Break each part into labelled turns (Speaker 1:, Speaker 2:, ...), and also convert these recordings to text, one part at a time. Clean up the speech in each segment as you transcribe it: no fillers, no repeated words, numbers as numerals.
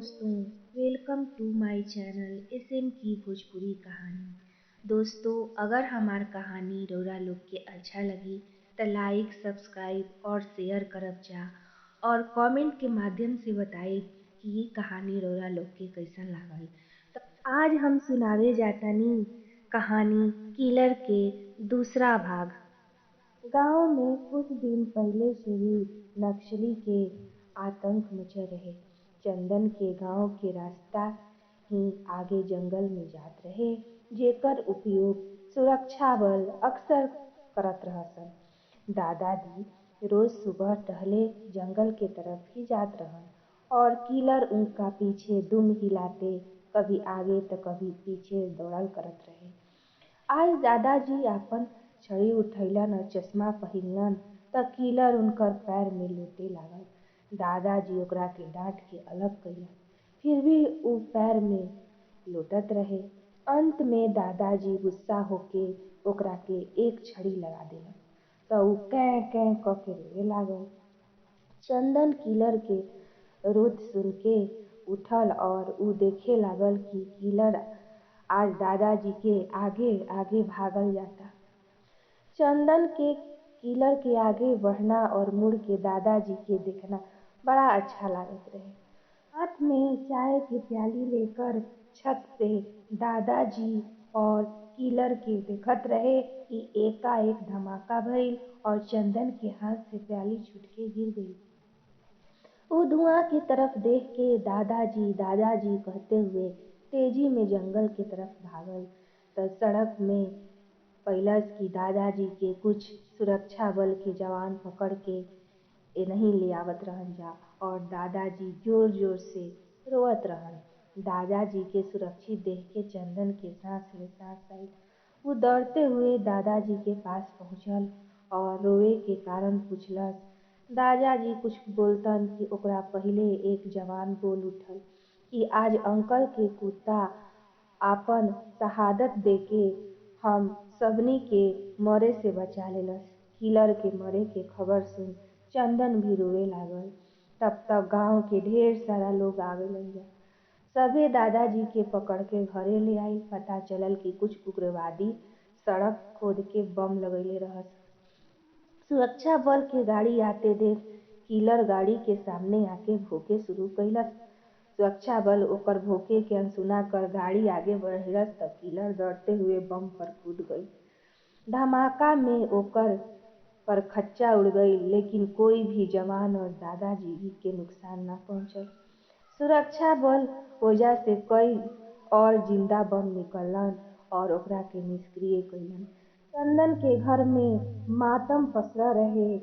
Speaker 1: दोस्तों, welcome two माय channel SM की भोजपुरी कहानी। दोस्तों, अगर हमार कहानी रउरा लोग के अच्छा लगी तो लाइक सब्सक्राइब और शेयर करब जा और कमेंट के माध्यम से बताई कि ये कहानी रउरा लोग के कैसन लागल। तो आज हम सुनावे जातानी कहानी किलर के दूसरा भाग। गांव में कुछ दिन पहले से ही नक्सली के आतंक मचे रहे। चंदन के गांव के रास्ता ही आगे जंगल में जात रहे, जेकर उपयोग सुरक्षा बल अक्सर करत रहसन। दादाजी रोज सुबह टहले जंगल के तरफ ही जात रहन और किलर उनका पीछे दुम हिलाते कभी आगे तो कभी पीछे दौड़ल करत रहे। आज दादाजी आपन छड़ी उठैलन और चश्मा पहिनलन त किलर उनकर पैर में लोटे लागल। दादाजी ओकरा के डांट के अलग कइलन, फिर भी ऊ पैर में लोटत रहे। अंत में दादाजी गुस्सा होके ओकरा के एक छड़ी लगा देलन त ऊ कैं कैं क के रोए लागल। चंदन किलर के रोत सुन के उठल और ऊ देखे लागल कि किलर आज दादाजी के आगे आगे भागल जाता। चंदन के किलर के आगे बढ़ना और मुड़ के दादाजी के देखना बड़ा अच्छा लागत रहे। हाथ में चाय की प्याली लेकर छत पे दादाजी और किलर के देखत रहे कि एकाएक धमाका भइल और चंदन के हाथ से प्याली छूट के गिर गई। वो धुआं की तरफ देख के दादाजी दादाजी कहते हुए तेजी में जंगल की तरफ भागल। तो सड़क में पैलस की दादाजी के कुछ सुरक्षा बल के जवान पकड़ के नहीं ले आवत रहन जा और दादाजी जोर जोर से रोवत रहन। दादाजी के सुरक्षित देख के चंदन के सांस में सांस आइल। वो दौड़ते हुए दादाजी के पास पहुंचल और रोवे के कारण पूछलस। दादाजी कुछ बोलतन कि ओकरा पहिले एक जवान बोल उठल कि आज अंकल के कुत्ता आपन शहादत देके हम सबनी के मरे से बचा लेलस। किलर के मरे के खबर सुन चंदन भी रोवे लागल। तब तक गांव के ढेर सारा लोग आ गइलन जा। सभे दादाजी के पकड़ के घरे ले आइल। पता चलल कि कुछ उग्रवादी सड़क खोद के बम लगइले रहस। सुरक्षा बल के गाड़ी आते देख किलर गाड़ी के सामने आके भोंके शुरू कइलस। सुरक्षा बल ओकर भोंके के अनसुना कर गाड़ी आगे बढ़ेलस त किलर दौड़ते हुए बम पर कूद गई। धमाका में ओकर परखच्चा उड़ गई, लेकिन कोई भी जवान और दादाजी के नुकसान न पहुंचल। सुरक्षा बल ओजा से कई और जिंदा बम निकललन और ओकरा के निष्क्रिय कइलन। चंदन के घर में मातम पसरा रहे।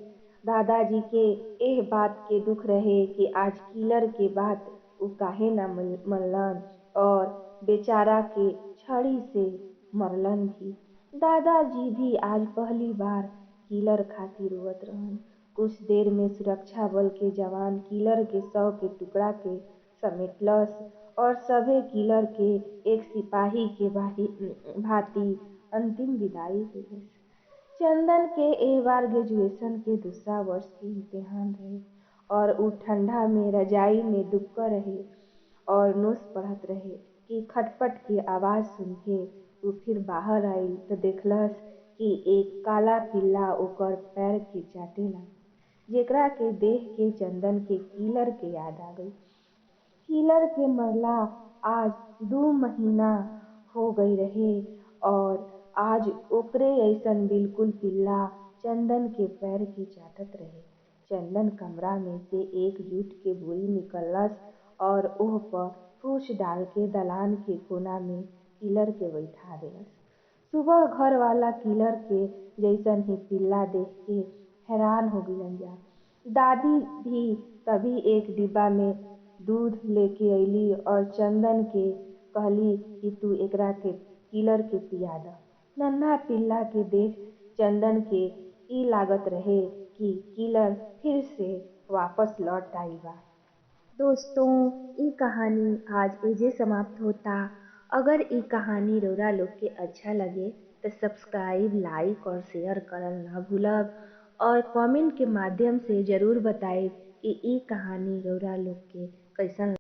Speaker 1: दादाजी के एह बात के दुख रहे कि आज किलर के बात ऊ काहे ना मनलन और बेचारा के छड़ी से मरलन भी। दादाजी भी आज पहली बार किलर खातिर रोवत रहन। कुछ देर में सुरक्षा बल के जवान किलर के शव के टुकड़ा के समेटलस और सभे किलर के एक सिपाही के भांति अंतिम विदाई देलस। चंदन के एह बार ग्रेजुएशन के दूसरा वर्ष के इम्तिहान रहे और ऊ ठंडा में रजाई में दुबक रहे और नोट्स पढ़त रहे कि खटपट के आवाज सुन के ऊ फिर बाहर आइल तो देखलस कि एक काला पिल्ला ओकर पैर के चाटे लागल, जेकरा के देख के चंदन के किलर के याद आ गई। किलर के मरला आज 2 महीना हो गई रहे और आज ओकरे अइसन बिल्कुल पिल्ला चंदन के पैर के चाटत रहे। चंदन कमरा में से एक जूट के बोरी निकललस और ओह पर फूस डाल के दलान के कोना में किलर के बैठा देलस। सुबह घर वाला किलर के जैसन ही पिल्ला देख के हैरान हो गइलन जा। दादी भी तभी एक डिब्बा में दूध लेके अइली और चंदन के कहली कि तू एकरा के किलर के पिया द। नन्हा पिल्ला के देख चंदन के ई लागत रहे कि किलर फिर से वापस लौट आइल बा। दोस्तों, ई कहानी आज एजे समाप्त होता। अगर ई कहानी रउरा लोग के अच्छा लगे तो सब्सक्राइब लाइक और शेयर करल ना भूलब और कमेंट के माध्यम से जरूर बताइब कि ई कहानी रउरा लोग के कैसन